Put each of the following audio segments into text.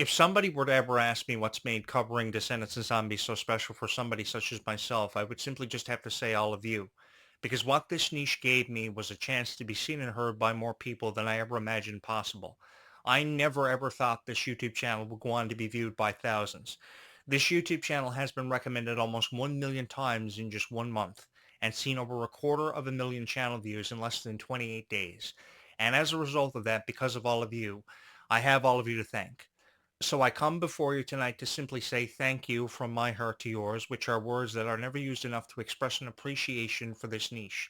If somebody were to ever ask me what's made covering Descendants and Zombies so special for somebody such as myself, I would simply just have to say all of you. Because what this niche gave me was a chance to be seen and heard by more people than I ever imagined possible. I never ever thought this YouTube channel would go on to be viewed by thousands. This YouTube channel has been recommended almost 1 million times in just 1 month and seen over a quarter of a million channel views in less than 28 days. And as a result of that, because of all of you, I have all of you to thank. So I come before you tonight to simply say thank you from my heart to yours, which are words that are never used enough to express an appreciation for this niche,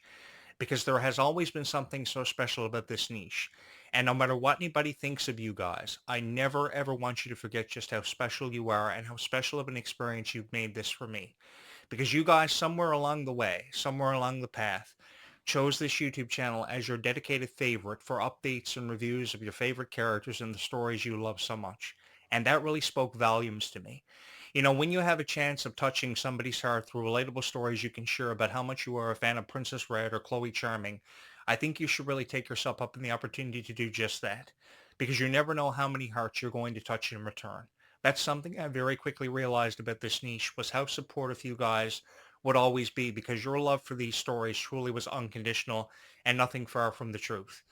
because there has always been something so special about this niche. And no matter what anybody thinks of you guys, I never ever want you to forget just how special you are and how special of an experience you've made this for me. Because you guys somewhere along the way, somewhere along the path, chose this YouTube channel as your dedicated favorite for updates and reviews of your favorite characters and the stories you love so much. And that really spoke volumes to me. You know, when you have a chance of touching somebody's heart through relatable stories you can share about how much you are a fan of Princess Red or Chloe Charming, I think you should really take yourself up in the opportunity to do just that. Because you never know how many hearts you're going to touch in return. That's something I very quickly realized about this niche was how supportive you guys would always be because your love for these stories truly was unconditional and nothing far from the truth.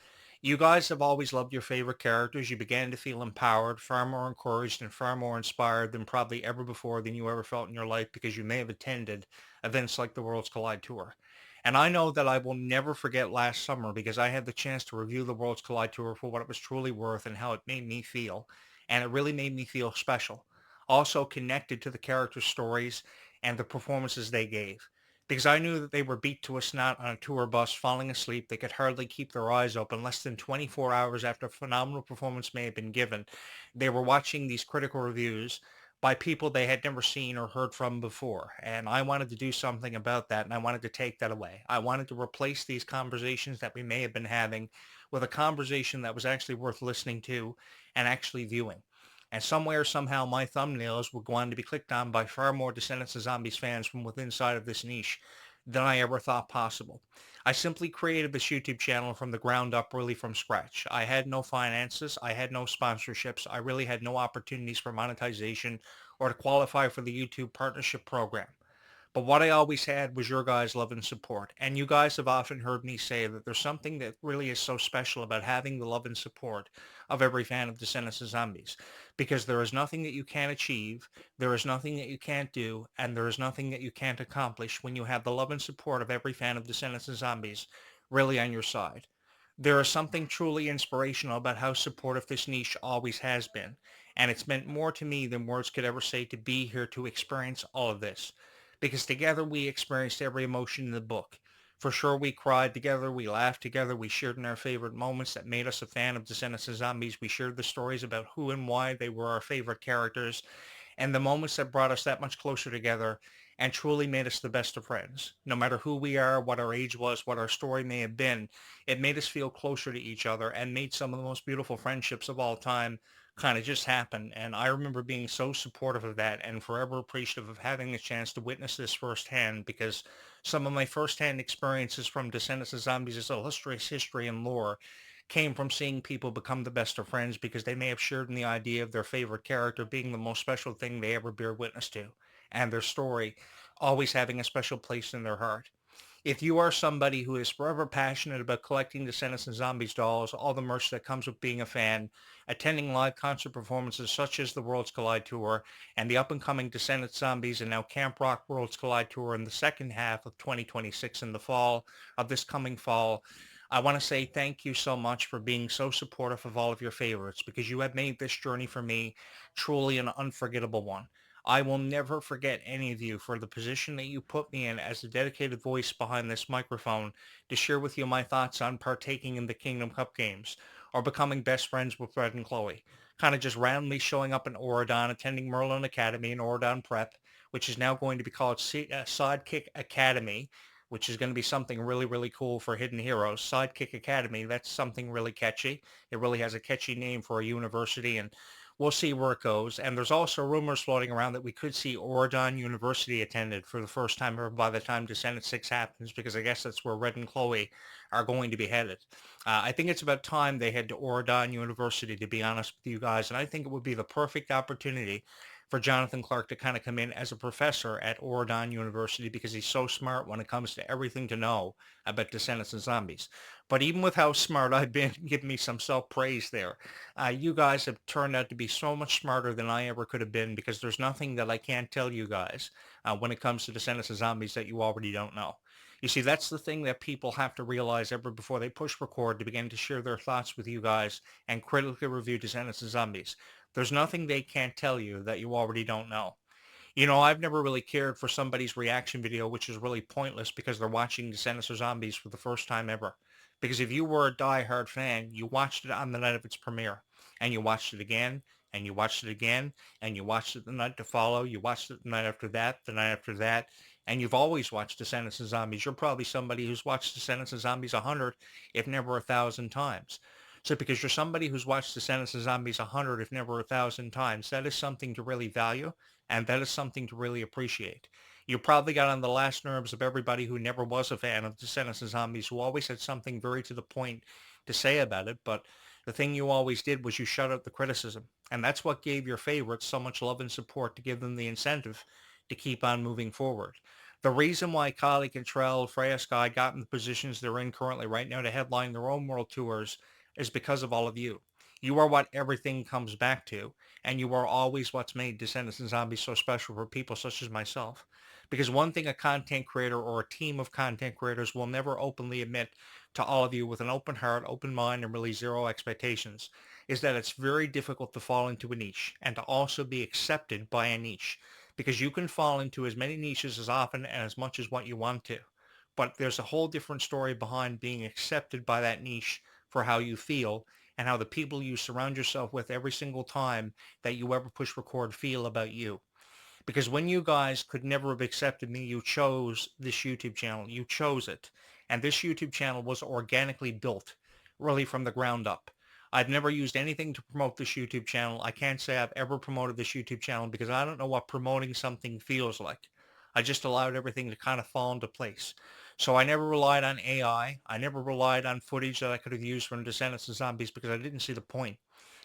You guys have always loved your favorite characters. You began to feel empowered, far more encouraged, and far more inspired than probably ever before than you ever felt in your life because you may have attended events like the Worlds Collide Tour. And I know that I will never forget last summer because I had the chance to review the Worlds Collide Tour for what it was truly worth and how it made me feel. And it really made me feel special. Also connected to the character stories and the performances they gave. Because I knew that they were beat to a snot on a tour bus, falling asleep. They could hardly keep their eyes open. Less than 24 hours after a phenomenal performance may have been given, they were watching these critical reviews by people they had never seen or heard from before. And I wanted to do something about that, and I wanted to take that away. I wanted to replace these conversations that we may have been having with a conversation that was actually worth listening to and actually viewing. And somewhere, somehow, my thumbnails were going to be clicked on by far more Descendants of Zombies fans from within inside of this niche than I ever thought possible. I simply created this YouTube channel from the ground up, really from scratch. I had no finances. I had no sponsorships. I really had no opportunities for monetization or to qualify for the YouTube partnership program. But what I always had was your guys' love and support. And you guys have often heard me say that there's something that really is so special about having the love and support of every fan of Descendants of Zombies. Because there is nothing that you can't achieve, there is nothing that you can't do, and there is nothing that you can't accomplish when you have the love and support of every fan of Descendants of Zombies really on your side. There is something truly inspirational about how supportive this niche always has been. And it's meant more to me than words could ever say to be here to experience all of this because together we experienced every emotion in the book. For sure, we cried together, we laughed together, we shared in our favorite moments that made us a fan of Descendants of Zombies. We shared the stories about who and why they were our favorite characters, and the moments that brought us that much closer together and truly made us the best of friends. No matter who we are, what our age was, what our story may have been, it made us feel closer to each other and made some of the most beautiful friendships of all time kind of just happen. And I remember being so supportive of that and forever appreciative of having the chance to witness this firsthand because some of my firsthand experiences from Descendants of Zombies' illustrious history and lore came from seeing people become the best of friends because they may have shared in the idea of their favorite character being the most special thing they ever bear witness to, and their story always having a special place in their heart. If you are somebody who is forever passionate about collecting Descendants and Zombies dolls, all the merch that comes with being a fan, attending live concert performances such as the Worlds Collide Tour and the up-and-coming Descendants Zombies and now Camp Rock Worlds Collide Tour in the second half of 2026 in the fall of this coming fall, I want to say thank you so much for being so supportive of all of your favorites because you have made this journey for me truly an unforgettable one. I will never forget any of you for the position that you put me in as the dedicated voice behind this microphone to share with you my thoughts on partaking in the Kingdom Cup games or becoming best friends with Fred and Chloe. Kind of just randomly showing up in Oregon, attending Merlin Academy and Oregon Prep, which is now going to be called Sidekick Academy, which is going to be something really, really cool for Hidden Heroes. Sidekick Academy, that's something really catchy. It really has a catchy name for a university. And We'll see where it goes. And there's also rumors floating around that we could see Oregon University attended for the first time ever by the time Descendant 6 happens, because I guess that's where Red and Chloe are going to be headed. I think it's about time they head to Oregon University, to be honest with you guys. And I think it would be the perfect opportunity for Jonathan Clarke to kind of come in as a professor at Oregon University, because he's so smart when it comes to everything to know about Descendants and Zombies. But even with how smart I've been, give me some self-praise there. You guys have turned out to be so much smarter than I ever could have been, because there's nothing that I can't tell you guys when it comes to Descendants of Zombies that you already don't know. You see, that's the thing that people have to realize ever before they push record to begin to share their thoughts with you guys and critically review Descendants of Zombies. There's nothing they can't tell you that you already don't know. I've never really cared for somebody's reaction video, which is really pointless because they're watching Descendants of Zombies for the first time ever. Because if you were a die-hard fan, you watched it on the night of its premiere, and you watched it again, and you watched it again, and you watched it the night to follow, you watched it the night after that, the night after that, and you've always watched Descendants of Zombies. You're probably somebody who's watched Descendants of Zombies 100, if never 1,000 times. So because you're somebody who's watched Descendants of Zombies 100, if never 1,000 times, that is something to really value, and that is something to really appreciate. You probably got on the last nerves of everybody who never was a fan of Descendants of Zombies, who always had something very to the point to say about it, but the thing you always did was you shut out the criticism. And that's what gave your favorites so much love and support, to give them the incentive to keep on moving forward. The reason why Kylie Cantrell, Freya Sky got in the positions they're in currently right now to headline their own world tours is because of all of you. You are what everything comes back to, and you are always what's made Descendants and Zombies so special for people such as myself. Because one thing a content creator or a team of content creators will never openly admit to all of you with an open heart, open mind, and really zero expectations is that it's very difficult to fall into a niche and to also be accepted by a niche, because you can fall into as many niches as often and as much as what you want to. But there's a whole different story behind being accepted by that niche for how you feel and how the people you surround yourself with every single time that you ever push record feel about you. Because when you guys could never have accepted me, you chose this YouTube channel. You chose it. And this YouTube channel was organically built, really from the ground up. I've never used anything to promote this YouTube channel. I can't say I've ever promoted this YouTube channel because I don't know what promoting something feels like. I just allowed everything to kind of fall into place. So I never relied on AI. I never relied on footage that I could have used from Descendants and Zombies because I didn't see the point.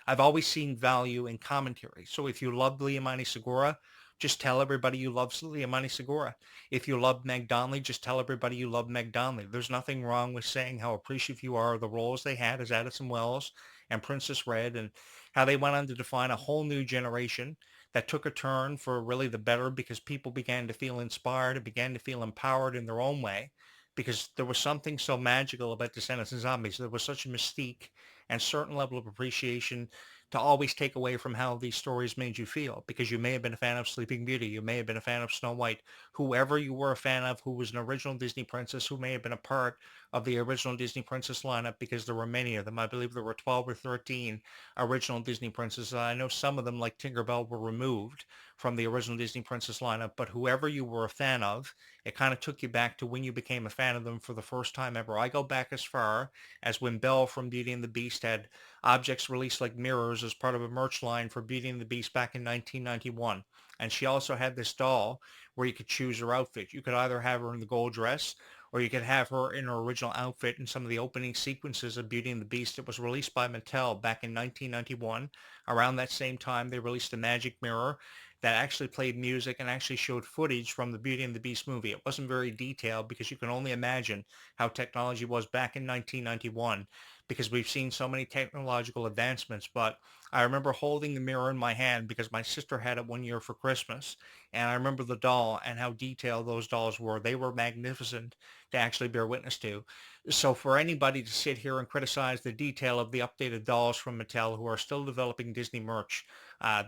I've always seen value in commentary. So if you love Liamani Segura, just tell everybody you love Liamani Segura. If you love Meg Donnelly, just tell everybody you love Meg Donnelly. There's nothing wrong with saying how appreciative you are of the roles they had as Addison Wells and Princess Red, and how they went on to define a whole new generation that took a turn for really the better, because people began to feel inspired and began to feel empowered in their own way, because there was something so magical about Descendants and Zombies. There was such a mystique and certain level of appreciation to always take away from how these stories made you feel, because you may have been a fan of Sleeping Beauty, you may have been a fan of Snow White, whoever you were a fan of who was an original Disney princess, who may have been a part of the original Disney princess lineup, because there were many of them. I believe there were 12 or 13 original Disney princesses. I know some of them, like Tinkerbell, were removed from the original Disney princess lineup, but whoever you were a fan of, it kind of took you back to when you became a fan of them for the first time ever. I go back as far as when Belle from Beauty and the Beast had objects released like mirrors as part of a merch line for Beauty and the Beast back in 1991. And she also had this doll where you could choose her outfit. You could either have her in the gold dress, or you could have her in her original outfit in some of the opening sequences of Beauty and the Beast. It was released by Mattel back in 1991. Around that same time, they released a magic mirror that actually played music and actually showed footage from the Beauty and the Beast movie. It wasn't very detailed because you can only imagine how technology was back in 1991, because we've seen so many technological advancements. But I remember holding the mirror in my hand because my sister had it one year for Christmas. And I remember the doll and how detailed those dolls were. They were magnificent to actually bear witness to. So for anybody to sit here and criticize the detail of the updated dolls from Mattel, who are still developing Disney merch,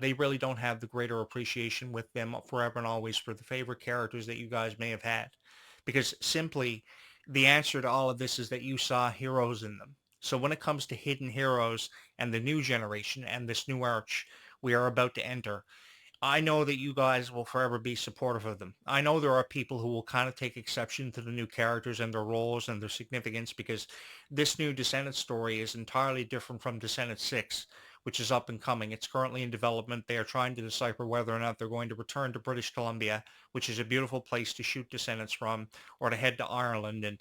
they really don't have the greater appreciation with them forever and always for the favorite characters that you guys may have had. Because simply the answer to all of this is that you saw heroes in them. So when it comes to hidden heroes and the new generation and this new arch we are about to enter, I know that you guys will forever be supportive of them. I know there are people who will kind of take exception to the new characters and their roles and their significance, because this new Descendant story is entirely different from Descendant 6, which is up and coming. It's currently in development. They are trying to decipher whether or not they're going to return to British Columbia, which is a beautiful place to shoot Descendants from, or to head to Ireland. And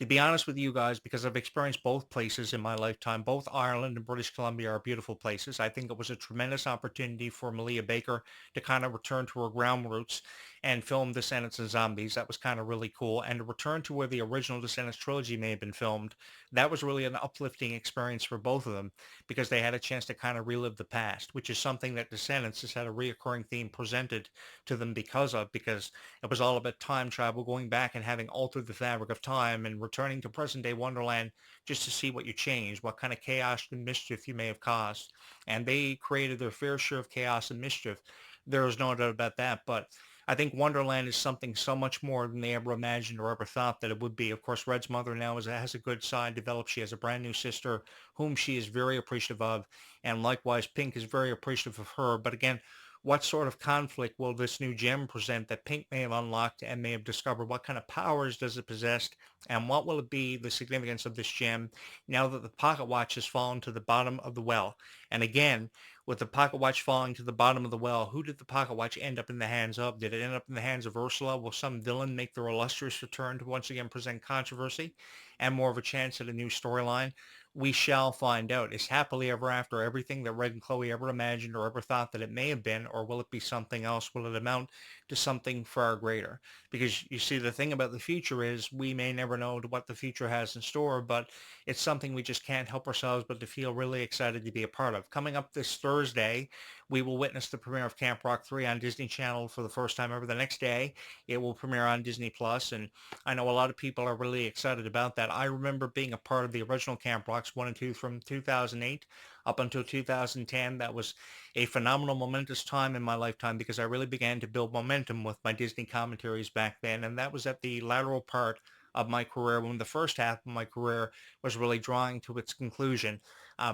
to be honest with you guys, because I've experienced both places in my lifetime, both Ireland and British Columbia are beautiful places. I think it was a tremendous opportunity for Malia Baker to kind of return to her ground roots and film Descendants and Zombies. That was kind of really cool. And to return to where the original Descendants trilogy may have been filmed, that was really an uplifting experience for both of them because they had a chance to kind of relive the past, which is something that Descendants has had a reoccurring theme presented to them because it was all about time travel, going back and having altered the fabric of time and returning to present day Wonderland just to see what you changed, what kind of chaos and mischief you may have caused. And they created their fair share of chaos and mischief. There is no doubt about that. But I think Wonderland is something so much more than they ever imagined or ever thought that it would be. Of course, Red's mother now has a good side developed. She has a brand new sister whom she is very appreciative of. And likewise, Pink is very appreciative of her. But again, what sort of conflict will this new gem present that Pink may have unlocked and may have discovered? What kind of powers does it possess? And what will it be the significance of this gem now that the pocket watch has fallen to the bottom of the well? And again, with the pocket watch falling to the bottom of the well, who did the pocket watch end up in the hands of? Did it end up in the hands of Ursula? Will some villain make their illustrious return to once again present controversy and more of a chance at a new storyline? We shall find out. Is happily ever after everything that Red and Chloe ever imagined or ever thought that it may have been, or will it be something else? Will it amount to something far greater? Because you see, the thing about the future is we may never know what the future has in store, but it's something we just can't help ourselves but to feel really excited to be a part of. Coming up this Thursday, we will witness the premiere of Camp Rock 3 on Disney Channel for the first time ever. The next day, it will premiere on Disney Plus, and I know a lot of people are really excited about that. I remember being a part of the original Camp Rocks 1 and 2 from 2008 up until 2010. That was a phenomenal, momentous time in my lifetime because I really began to build momentum with my Disney commentaries back then, and that was at the lateral part of my career when the first half of my career was really drawing to its conclusion.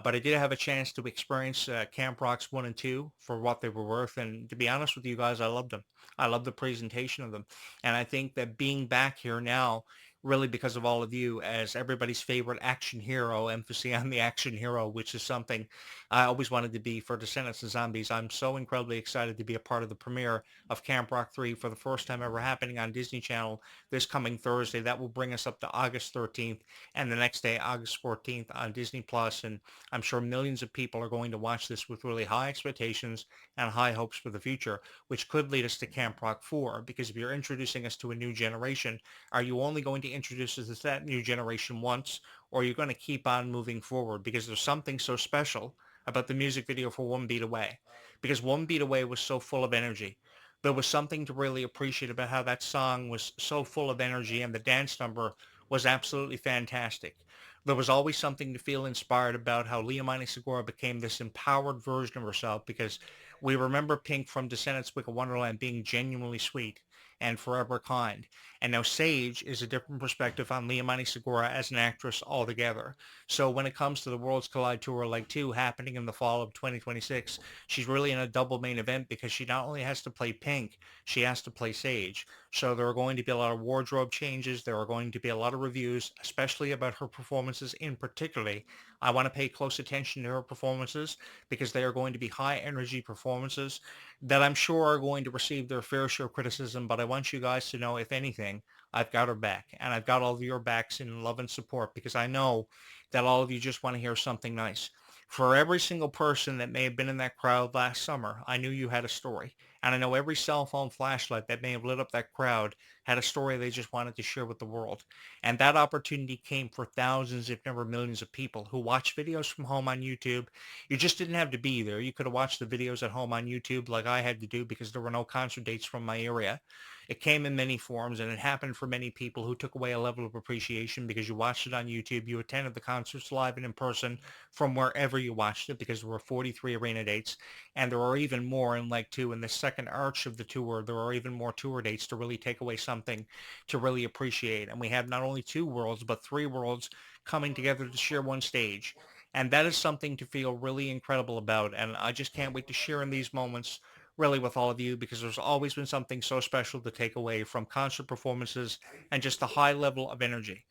But I did have a chance to experience Camp Rocks 1 and 2 for what they were worth. And to be honest with you guys, I loved them. I loved the presentation of them. And I think that being back here now, really because of all of you as everybody's favorite action hero, emphasis on the action hero, which is something I always wanted to be for Descendants and Zombies. I'm so incredibly excited to be a part of the premiere of Camp Rock 3 for the first time ever happening on Disney Channel this coming Thursday. That will bring us up to August 13th and the next day, August 14th on Disney Plus. And I'm sure millions of people are going to watch this with really high expectations and high hopes for the future, which could lead us to Camp Rock 4. Because if you're introducing us to a new generation, are you only going to introduce us to that new generation once, or are you going to keep on moving forward? Because there's something so special about the music video for One Beat Away. Because One Beat Away was so full of energy. There was something to really appreciate about how that song was so full of energy and the dance number was absolutely fantastic. There was always something to feel inspired about how Leomani Segura became this empowered version of herself because we remember Pink from Descendants Wicked Wonderland being genuinely sweet and forever kind. And now Sage is a different perspective on Leomani Segura as an actress altogether. So when it comes to the Worlds Collide Tour Leg 2 happening in the fall of 2026, she's really in a double main event because she not only has to play Pink, she has to play Sage. So there are going to be a lot of wardrobe changes. There are going to be a lot of reviews, especially about her performances in particularly. I want to pay close attention to her performances because they are going to be high energy performances that I'm sure are going to receive their fair share of criticism. But I want you guys to know, if anything, I've got her back and I've got all of your backs in love and support because I know that all of you just want to hear something nice. For every single person that may have been in that crowd last summer, I knew you had a story. And I know every cell phone flashlight that may have lit up that crowd had a story they just wanted to share with the world. And that opportunity came for thousands, if never millions of people who watched videos from home on YouTube. You just didn't have to be there. You could have watched the videos at home on YouTube like I had to do because there were no concert dates from my area. It came in many forms and it happened for many people who took away a level of appreciation because you watched it on YouTube. You attended the concerts live and in person from wherever you watched it because there were 43 arena dates and there are even more in leg two in the second arch of the tour. There are even more tour dates to really take away something to really appreciate. And we have not only two worlds, but three worlds coming together to share one stage. And that is something to feel really incredible about. And I just can't wait to share in these moments really with all of you because there's always been something so special to take away from concert performances and just the high level of energy.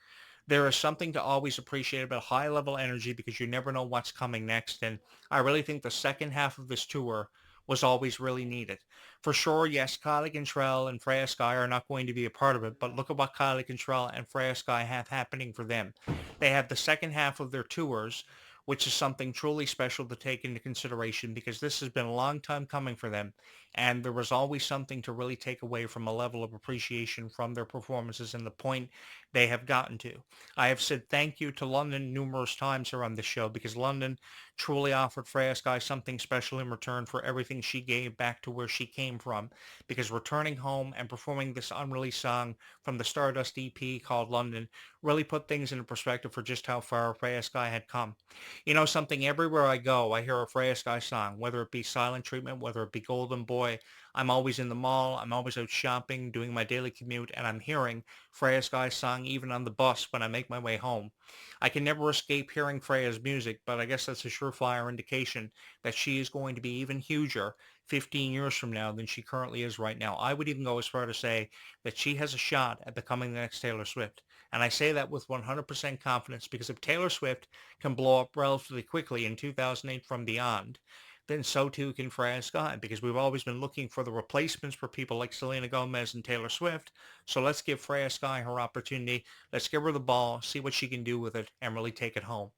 There is something to always appreciate about high level energy because you never know what's coming next. And I really think the second half of this tour was always really needed. For sure, yes, Kylie Cantrell and Freya Sky are not going to be a part of it, but look at what Kylie Cantrell and Freya Sky have happening for them. They have the second half of their tours, which is something truly special to take into consideration because this has been a long time coming for them. And there was always something to really take away from a level of appreciation from their performances and the point they have gotten to. I have said thank you to London numerous times here on the show because London truly offered Freya Sky something special in return for everything she gave back to where she came from. Because returning home and performing this unreleased song from the Stardust EP called London really put things into perspective for just how far Freya Sky had come. You know something, everywhere I go, I hear a Freya Sky song, whether it be Silent Treatment, whether it be Golden Boy. I'm always in the mall, I'm always out shopping, doing my daily commute, and I'm hearing Freya Sky's song even on the bus when I make my way home. I can never escape hearing Freya's music, but I guess that's a surefire indication that she is going to be even huger 15 years from now than she currently is right now. I would even go as far to say that she has a shot at becoming the next Taylor Swift. And I say that with 100% confidence because if Taylor Swift can blow up relatively quickly in 2008 from beyond, then so too can Freya Scott because we've always been looking for the replacements for people like Selena Gomez and Taylor Swift. So let's give Freya Sky her opportunity. Let's give her the ball, see what she can do with it, and really take it home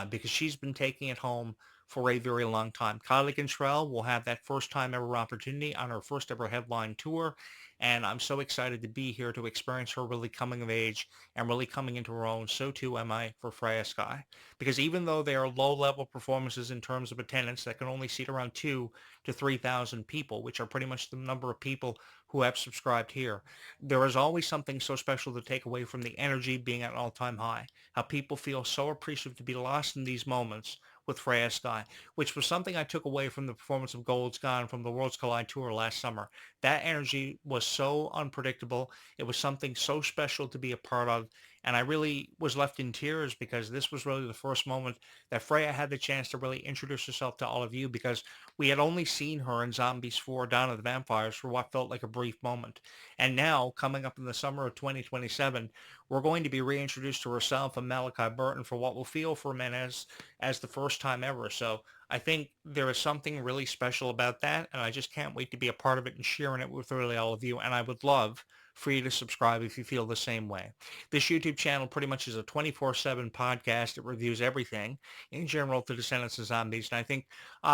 because she's been taking it home for a very long time. Kylie Cantrell will have that first time ever opportunity on her first ever headline tour. And I'm so excited to be here to experience her really coming of age and really coming into her own. So too am I for Freya Sky. Because even though they are low-level performances in terms of attendance that can only seat around 2 to 3,000 people, which are pretty much the number of people who have subscribed here, there is always something so special to take away from the energy being at an all-time high. How people feel so appreciative to be lost in these moments with Freya Sky, which was something I took away from the performance of Gold's Gone from the Worlds Collide Tour last summer. That energy was so unpredictable. It was something so special to be a part of. And I really was left in tears because this was really the first moment that Freya had the chance to really introduce herself to all of you because we had only seen her in Zombies 4 Dawn of the Vampires for what felt like a brief moment. And now, coming up in the summer of 2027, we're going to be reintroduced to herself and Malachi Burton for what will feel for men as the first time ever. So I think there is something really special about that, and I just can't wait to be a part of it and sharing it with really all of you. And I would love for you to subscribe if you feel the same way. This YouTube channel pretty much is a 24/7 podcast. It reviews everything in general to Descendants of Zombies. And I think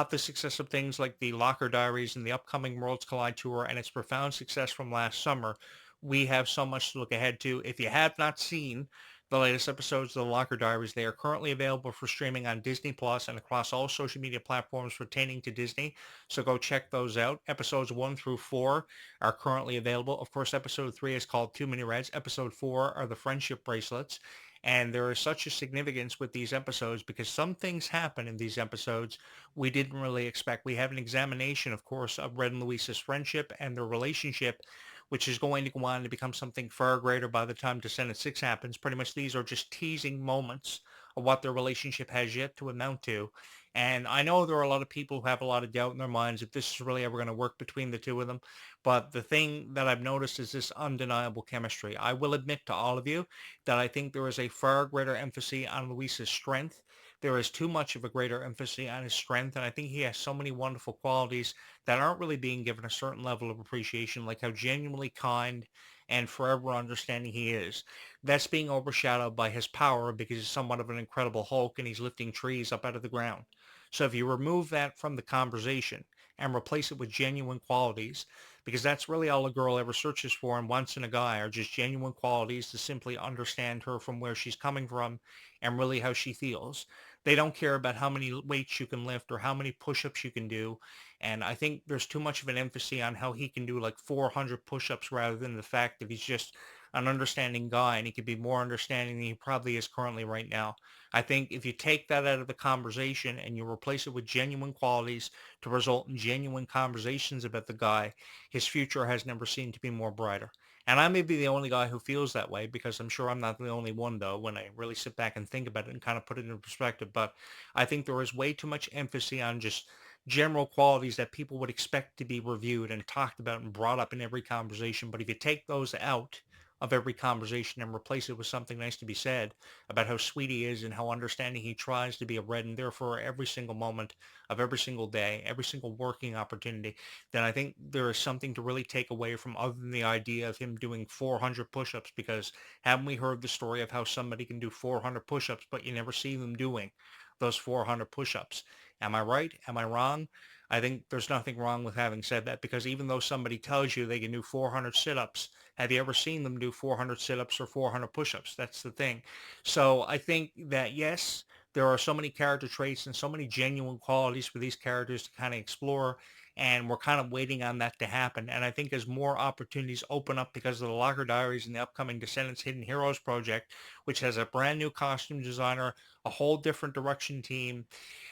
the success of things like the Locker Diaries and the upcoming Worlds Collide Tour and its profound success from last summer, we have so much to look ahead to. If you have not seen the latest episodes of the Locker Diaries, they are currently available for streaming on Disney Plus and across all social media platforms pertaining to Disney. So go check those out. Episodes 1 through 4 are currently available. Of course, episode 3 is called Too Many Reds. Episode 4 are the friendship bracelets. And there is such a significance with these episodes because some things happen in these episodes we didn't really expect. We have an examination, of course, of Red and Luisa's friendship and their relationship, which is going to go on to become something far greater by the time Descendant 6 happens. Pretty much these are just teasing moments of what their relationship has yet to amount to. And I know there are a lot of people who have a lot of doubt in their minds if this is really ever going to work between the two of them. But the thing that I've noticed is this undeniable chemistry. I will admit to all of you that I think there is a far greater emphasis on Luis's strength. There is too much of a greater emphasis on his strength. And I think he has so many wonderful qualities that aren't really being given a certain level of appreciation, like how genuinely kind and forever understanding he is. That's being overshadowed by his power because he's somewhat of an incredible Hulk and he's lifting trees up out of the ground. So if you remove that from the conversation and replace it with genuine qualities, because that's really all a girl ever searches for and wants in a guy are just genuine qualities to simply understand her from where she's coming from and really how she feels. They don't care about how many weights you can lift or how many push-ups you can do. And I think there's too much of an emphasis on how he can do like 400 push-ups rather than the fact that he's just an understanding guy and he could be more understanding than he probably is currently right now. I think if you take that out of the conversation and you replace it with genuine qualities to result in genuine conversations about the guy, his future has never seemed to be more brighter. And I may be the only guy who feels that way because I'm sure I'm not the only one though when I really sit back and think about it and kind of put it into perspective. But I think there is way too much emphasis on just general qualities that people would expect to be reviewed and talked about and brought up in every conversation. But if you take those out, of every conversation and replace it with something nice to be said about how sweet he is and how understanding he tries to be of Red and there for every single moment of every single day, every single working opportunity, then I think there is something to really take away from other than the idea of him doing 400 push-ups, because haven't we heard the story of how somebody can do 400 push-ups, but you never see them doing those 400 push-ups? Am I right? Am I wrong? I think there's nothing wrong with having said that, because even though somebody tells you they can do 400 sit-ups, have you ever seen them do 400 sit-ups or 400 push-ups? That's the thing. So I think that, yes, there are so many character traits and so many genuine qualities for these characters to kind of explore, and we're kind of waiting on that to happen. And I think as more opportunities open up because of the Locker Diaries and the upcoming Descendants Hidden Heroes project, which has a brand new costume designer, a whole different direction team,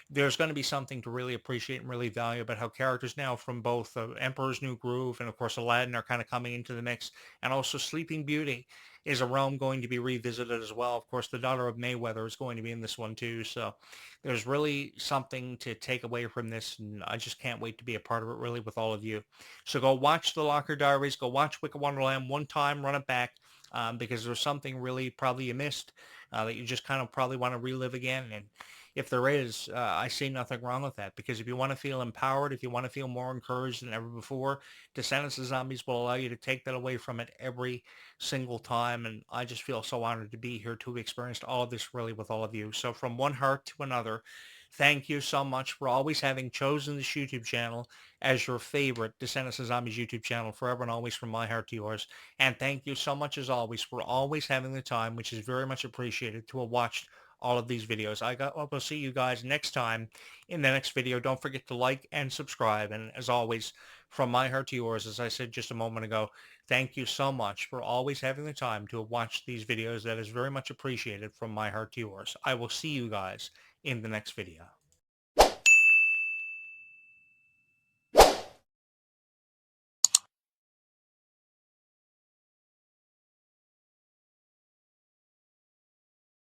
there's going to be something to really appreciate and really value about how characters now from both Emperor's New Groove and of course Aladdin are kind of coming into the mix, and also Sleeping Beauty is a realm going to be revisited as well. Of course, the daughter of Mayweather is going to be in this one too, so there's really something to take away from this, and I just can't wait to be a part of it really with all of you. So go watch the Locker Diaries, go watch Wicked Wonderland one time, run it back, because there's something really probably you missed that you just kind of probably want to relive again. And if there is, I see nothing wrong with that, because if you want to feel empowered, if you want to feel more encouraged than ever before, Descendants of Zombies will allow you to take that away from it every single time. And I just feel so honored to be here to have experienced all of this really with all of you. So from one heart to another, thank you so much for always having chosen this YouTube channel as your favorite Descendants of Zombies YouTube channel, forever and always, from my heart to yours. And thank you so much as always for always having the time, which is very much appreciated, to have watched all of these videos. I will see you guys next time in the next video. Don't forget to like and subscribe. And as always, from my heart to yours, as I said just a moment ago, thank you so much for always having the time to have watched these videos. That is very much appreciated from my heart to yours. I will see you guys in the next video.